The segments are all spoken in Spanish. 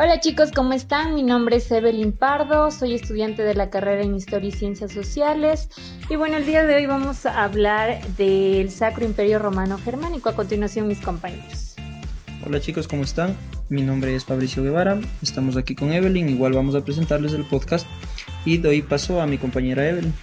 Hola chicos, ¿cómo están? Mi nombre es Evelyn Pardo, soy estudiante de la carrera en Historia y Ciencias Sociales y bueno, el día de hoy vamos a hablar del Sacro Imperio Romano Germánico. A continuación, mis compañeros. Hola chicos, ¿cómo están? Mi nombre es Fabricio Guevara, estamos aquí con Evelyn, igual vamos a presentarles el podcast y doy paso a mi compañera Evelyn.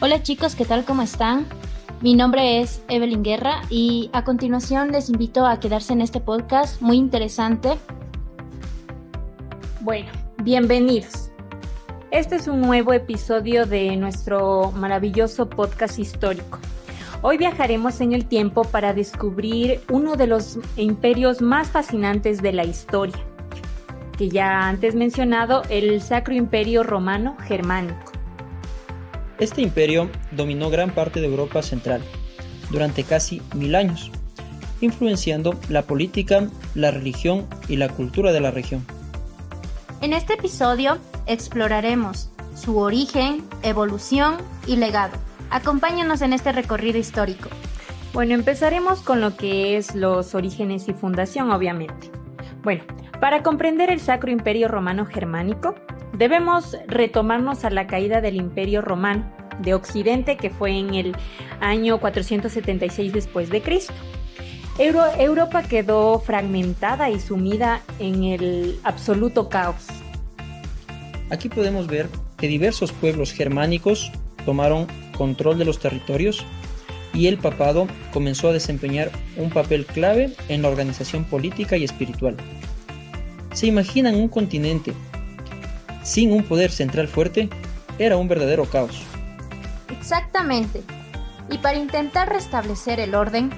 Hola chicos, ¿qué tal? ¿Cómo están? Mi nombre es Evelyn Guerra y a continuación les invito a quedarse en este podcast muy interesante. Bueno, bienvenidos. Este es un nuevo episodio de nuestro maravilloso podcast histórico. Hoy viajaremos en el tiempo para descubrir uno de los imperios más fascinantes de la historia, que ya antes mencionado, el Sacro Imperio Romano Germánico. Este imperio dominó gran parte de Europa Central durante casi 1000 años, influenciando la política, la religión y la cultura de la región. En este episodio exploraremos su origen, evolución y legado. Acompáñanos en este recorrido histórico. Bueno, empezaremos con lo que es los orígenes y fundación, obviamente. Bueno, para comprender el Sacro Imperio Romano Germánico, debemos retomarnos a la caída del Imperio Romano de Occidente, que fue en el año 476 después de Cristo. Europa quedó fragmentada y sumida en el absoluto caos. Aquí podemos ver que diversos pueblos germánicos tomaron control de los territorios y el papado comenzó a desempeñar un papel clave en la organización política y espiritual. ¿Se imaginan un continente sin un poder central fuerte? Era un verdadero caos. Exactamente. Y para intentar restablecer el orden,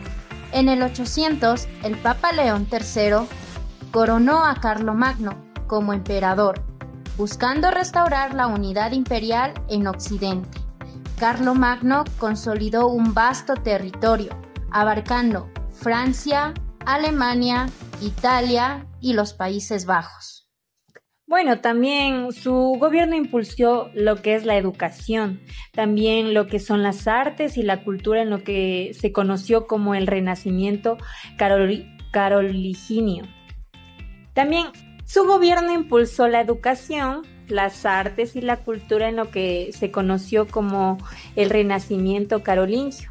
en el 800 el Papa León III coronó a Carlomagno como emperador, buscando restaurar la unidad imperial en Occidente. Carlomagno consolidó un vasto territorio, abarcando Francia, Alemania, Italia y los Países Bajos. Bueno, también su gobierno impulsó lo que es la educación, también lo que son las artes y la cultura en lo que se conoció como el Renacimiento carolingio. También su gobierno impulsó la educación, las artes y la cultura en lo que se conoció como el Renacimiento carolingio,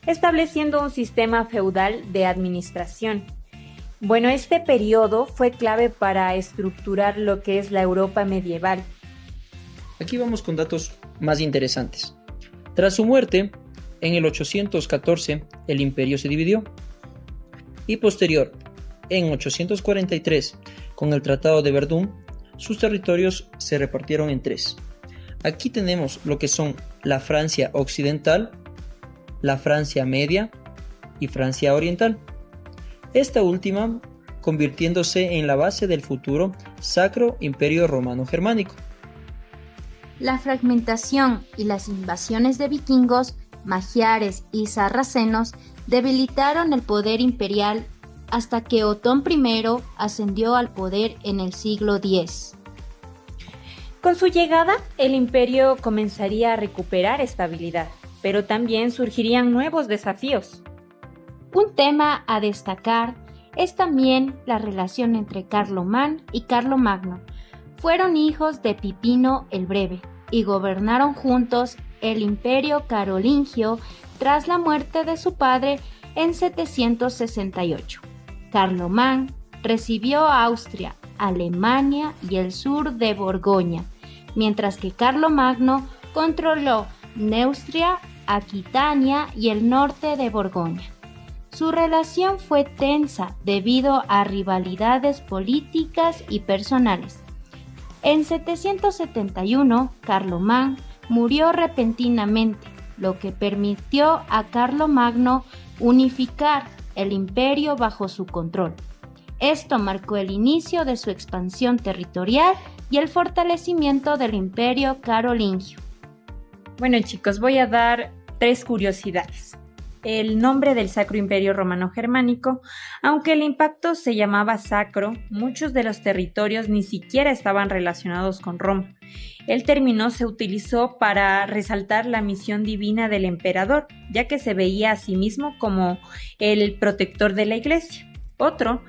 estableciendo un sistema feudal de administración. Bueno, este periodo fue clave para estructurar lo que es la Europa medieval. Aquí vamos con datos más interesantes. Tras su muerte, en el 814, el imperio se dividió. Y posterior, en 843, con el Tratado de Verdún, sus territorios se repartieron en tres. Aquí tenemos lo que son la Francia occidental, la Francia media y Francia oriental. Esta última convirtiéndose en la base del futuro Sacro Imperio Romano Germánico. La fragmentación y las invasiones de vikingos, magiares y sarracenos debilitaron el poder imperial hasta que Otón I ascendió al poder en el siglo X. Con su llegada, el imperio comenzaría a recuperar estabilidad, pero también surgirían nuevos desafíos. Un tema a destacar es también la relación entre Carlomán y Carlomagno. Fueron hijos de Pipino el Breve y gobernaron juntos el Imperio Carolingio tras la muerte de su padre en 768. Carlomán recibió a Austria, Alemania y el sur de Borgoña, mientras que Carlomagno controló Neustria, Aquitania y el norte de Borgoña. Su relación fue tensa debido a rivalidades políticas y personales. En 771, Carlomán murió repentinamente, lo que permitió a Carlomagno unificar el imperio bajo su control. Esto marcó el inicio de su expansión territorial y el fortalecimiento del imperio carolingio. Bueno chicos, voy a dar 3 curiosidades. El nombre del Sacro Imperio Romano Germánico, aunque el impacto se llamaba sacro, muchos de los territorios ni siquiera estaban relacionados con Roma. El término se utilizó para resaltar la misión divina del emperador, ya que se veía a sí mismo como el protector de la Iglesia. Otro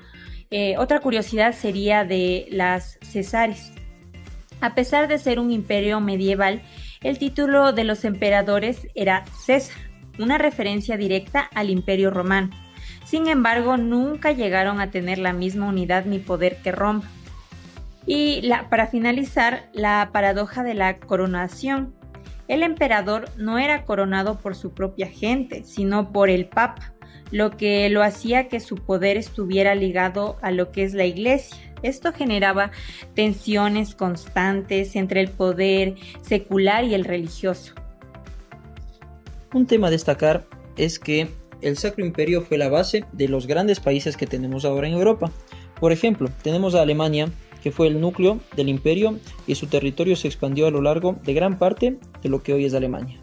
Otra curiosidad sería de las Césares. A pesar de ser un imperio medieval, el título de los emperadores era César, una referencia directa al Imperio Romano. Sin embargo, nunca llegaron a tener la misma unidad ni poder que Roma. Y para finalizar, la paradoja de la coronación. El emperador no era coronado por su propia gente, sino por el Papa, lo que lo hacía que su poder estuviera ligado a lo que es la Iglesia. Esto generaba tensiones constantes entre el poder secular y el religioso. Un tema a destacar es que el Sacro Imperio fue la base de los grandes países que tenemos ahora en Europa. Por ejemplo, tenemos a Alemania, que fue el núcleo del imperio y su territorio se expandió a lo largo de gran parte de lo que hoy es Alemania.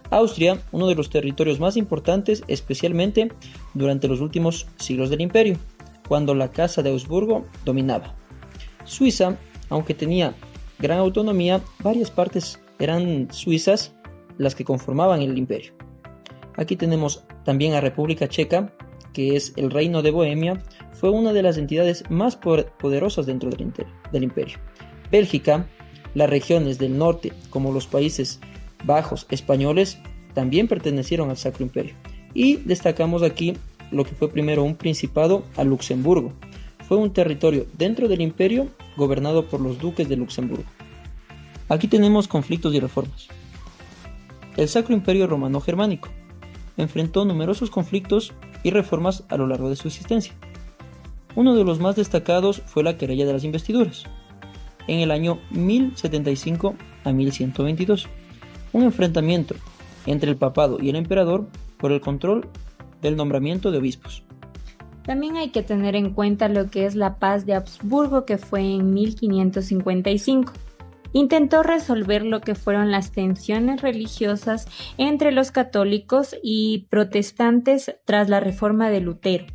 Austria, uno de los territorios más importantes, especialmente durante los últimos siglos del imperio, cuando la Casa de Augsburgo dominaba. Suiza, aunque tenía gran autonomía, varias partes eran suizas las que conformaban el imperio. Aquí tenemos también a República Checa, que es el Reino de Bohemia, fue una de las entidades más poderosas dentro del imperio. Bélgica, las regiones del norte, como los Países Bajos españoles, también pertenecieron al Sacro Imperio. Y destacamos aquí lo que fue primero un principado a Luxemburgo. Fue un territorio dentro del imperio gobernado por los duques de Luxemburgo. Aquí tenemos conflictos y reformas. El Sacro Imperio Romano Germánico enfrentó numerosos conflictos y reformas a lo largo de su existencia. Uno de los más destacados fue la querella de las investiduras, en el año 1075 a 1122, un enfrentamiento entre el papado y el emperador por el control del nombramiento de obispos. También hay que tener en cuenta lo que es la Paz de Habsburgo, que fue en 1555. Intentó resolver lo que fueron las tensiones religiosas entre los católicos y protestantes tras la reforma de Lutero,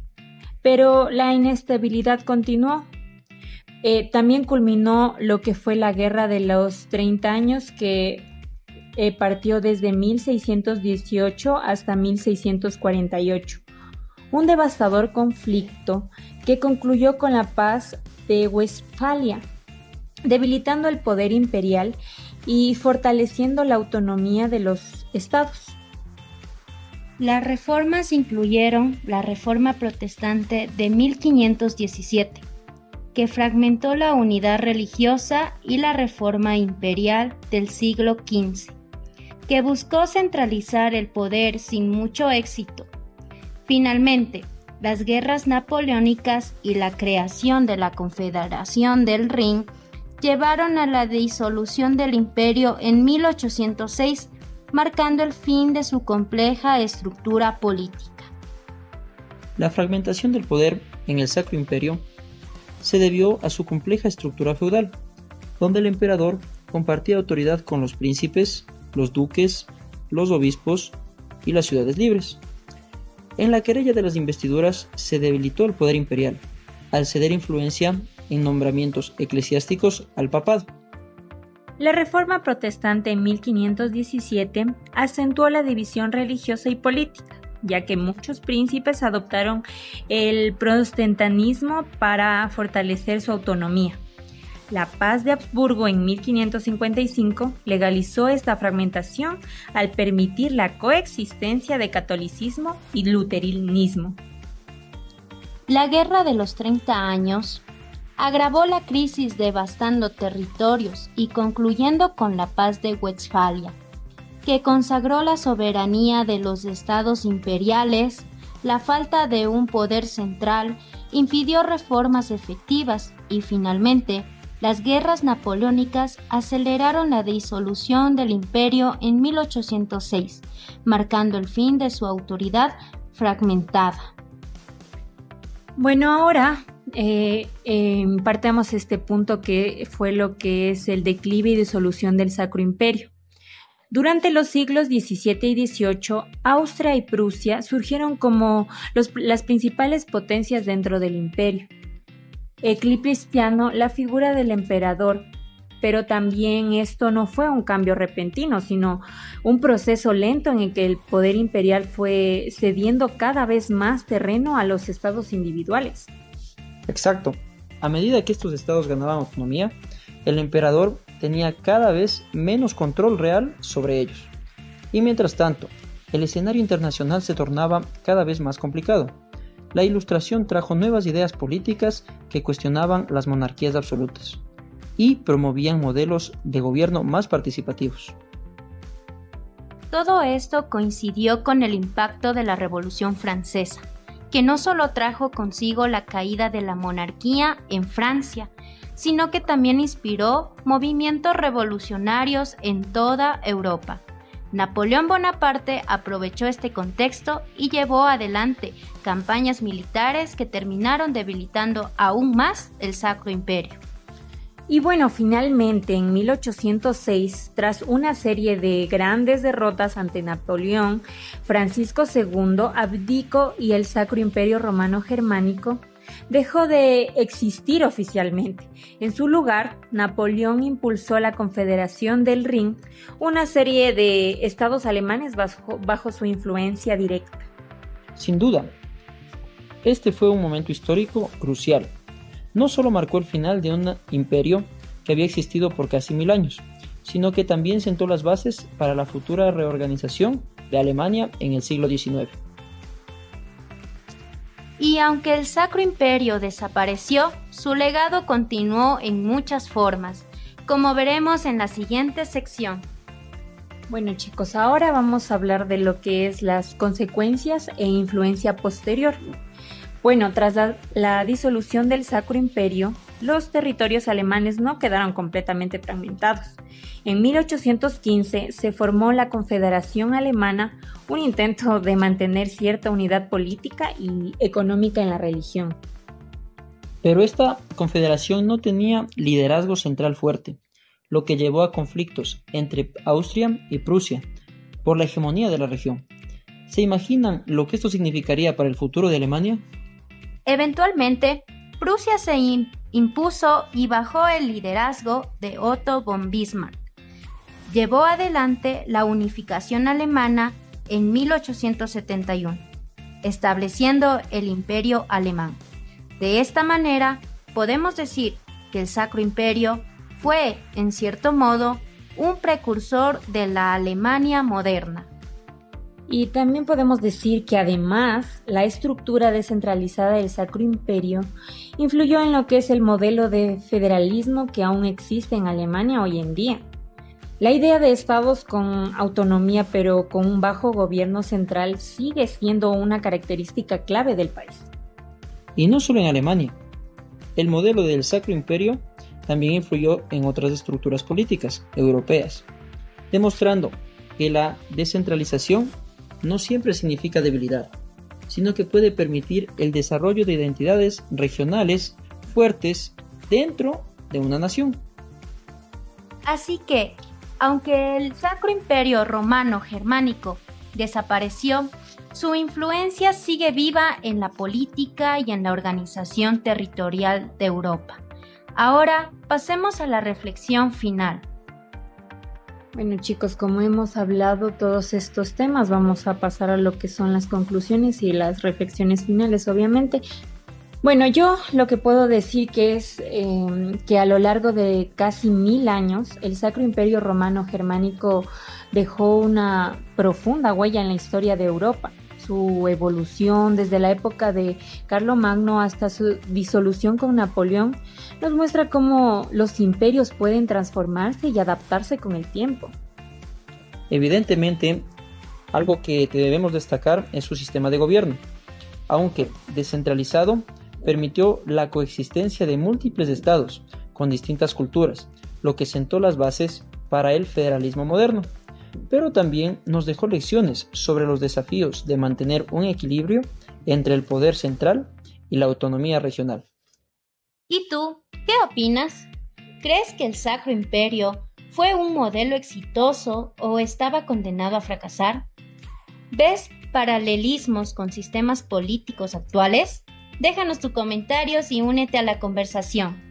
pero la inestabilidad continuó. También culminó lo que fue la Guerra de los 30 años, que partió desde 1618 hasta 1648. Un devastador conflicto que concluyó con la Paz de Westfalia, debilitando el poder imperial y fortaleciendo la autonomía de los estados. Las reformas incluyeron la Reforma Protestante de 1517, que fragmentó la unidad religiosa, y la Reforma Imperial del siglo XV, que buscó centralizar el poder sin mucho éxito. Finalmente, las guerras napoleónicas y la creación de la Confederación del Rin llevaron a la disolución del imperio en 1806, marcando el fin de su compleja estructura política. La fragmentación del poder en el Sacro Imperio se debió a su compleja estructura feudal, donde el emperador compartía autoridad con los príncipes, los duques, los obispos y las ciudades libres. En la querella de las investiduras se debilitó el poder imperial, al ceder influencia en nombramientos eclesiásticos al papado. La Reforma Protestante en 1517 acentuó la división religiosa y política, ya que muchos príncipes adoptaron el protestantismo para fortalecer su autonomía. La Paz de Habsburgo en 1555 legalizó esta fragmentación al permitir la coexistencia de catolicismo y luteranismo. La Guerra de los 30 años agravó la crisis, devastando territorios y concluyendo con la Paz de Westfalia, que consagró la soberanía de los estados imperiales. La falta de un poder central impidió reformas efectivas y, finalmente, las guerras napoleónicas aceleraron la disolución del imperio en 1806, marcando el fin de su autoridad fragmentada. Bueno, ahora partamos este punto que fue lo que es el declive y disolución del Sacro Imperio. Durante los siglos XVII y XVIII, Austria y Prusia surgieron como las principales potencias dentro del imperio. Eclipsando la figura del emperador, pero también esto no fue un cambio repentino, sino un proceso lento en el que el poder imperial fue cediendo cada vez más terreno a los estados individuales. Exacto. A medida que estos estados ganaban autonomía, el emperador tenía cada vez menos control real sobre ellos. Y mientras tanto, el escenario internacional se tornaba cada vez más complicado. La Ilustración trajo nuevas ideas políticas que cuestionaban las monarquías absolutas y promovían modelos de gobierno más participativos. Todo esto coincidió con el impacto de la Revolución Francesa, que no solo trajo consigo la caída de la monarquía en Francia, sino que también inspiró movimientos revolucionarios en toda Europa. Napoleón Bonaparte aprovechó este contexto y llevó adelante campañas militares que terminaron debilitando aún más el Sacro Imperio. Y bueno, finalmente en 1806, tras una serie de grandes derrotas ante Napoleón, Francisco II abdicó y el Sacro Imperio Romano Germánico dejó de existir oficialmente. En su lugar, Napoleón impulsó la Confederación del Rin, una serie de estados alemanes bajo su influencia directa. Sin duda, este fue un momento histórico crucial. No solo marcó el final de un imperio que había existido por casi 1000 años, sino que también sentó las bases para la futura reorganización de Alemania en el siglo XIX. Y aunque el Sacro Imperio desapareció, su legado continuó en muchas formas, como veremos en la siguiente sección. Bueno chicos, ahora vamos a hablar de lo que es las consecuencias e influencia posterior. Bueno, tras la disolución del Sacro Imperio, los territorios alemanes no quedaron completamente fragmentados. En 1815 se formó la Confederación Alemana, un intento de mantener cierta unidad política y económica en la religión. Pero esta confederación no tenía liderazgo central fuerte, lo que llevó a conflictos entre Austria y Prusia por la hegemonía de la región. ¿Se imaginan lo que esto significaría para el futuro de Alemania? Eventualmente, Prusia se impuso y bajo el liderazgo de Otto von Bismarck. Llevó adelante la unificación alemana en 1871, estableciendo el Imperio Alemán. De esta manera, podemos decir que el Sacro Imperio fue, en cierto modo, un precursor de la Alemania moderna. Y también podemos decir que además la estructura descentralizada del Sacro Imperio influyó en lo que es el modelo de federalismo que aún existe en Alemania hoy en día. La idea de estados con autonomía pero con un bajo gobierno central sigue siendo una característica clave del país. Y no solo en Alemania. El modelo del Sacro Imperio también influyó en otras estructuras políticas europeas, demostrando que la descentralización no siempre significa debilidad, sino que puede permitir el desarrollo de identidades regionales fuertes dentro de una nación. Así que, aunque el Sacro Imperio Romano Germánico desapareció, su influencia sigue viva en la política y en la organización territorial de Europa. Ahora pasemos a la reflexión final. Bueno chicos, como hemos hablado todos estos temas, vamos a pasar a lo que son las conclusiones y las reflexiones finales, obviamente. Bueno, yo lo que puedo decir que es que a lo largo de casi 1000 años, el Sacro Imperio Romano Germánico dejó una profunda huella en la historia de Europa. Su evolución desde la época de Carlomagno hasta su disolución con Napoleón nos muestra cómo los imperios pueden transformarse y adaptarse con el tiempo. Evidentemente, algo que debemos destacar es su sistema de gobierno. Aunque descentralizado, permitió la coexistencia de múltiples estados con distintas culturas, lo que sentó las bases para el federalismo moderno. Pero también nos dejó lecciones sobre los desafíos de mantener un equilibrio entre el poder central y la autonomía regional. ¿Y tú, qué opinas? ¿Crees que el Sacro Imperio fue un modelo exitoso o estaba condenado a fracasar? ¿Ves paralelismos con sistemas políticos actuales? Déjanos tus comentarios y únete a la conversación.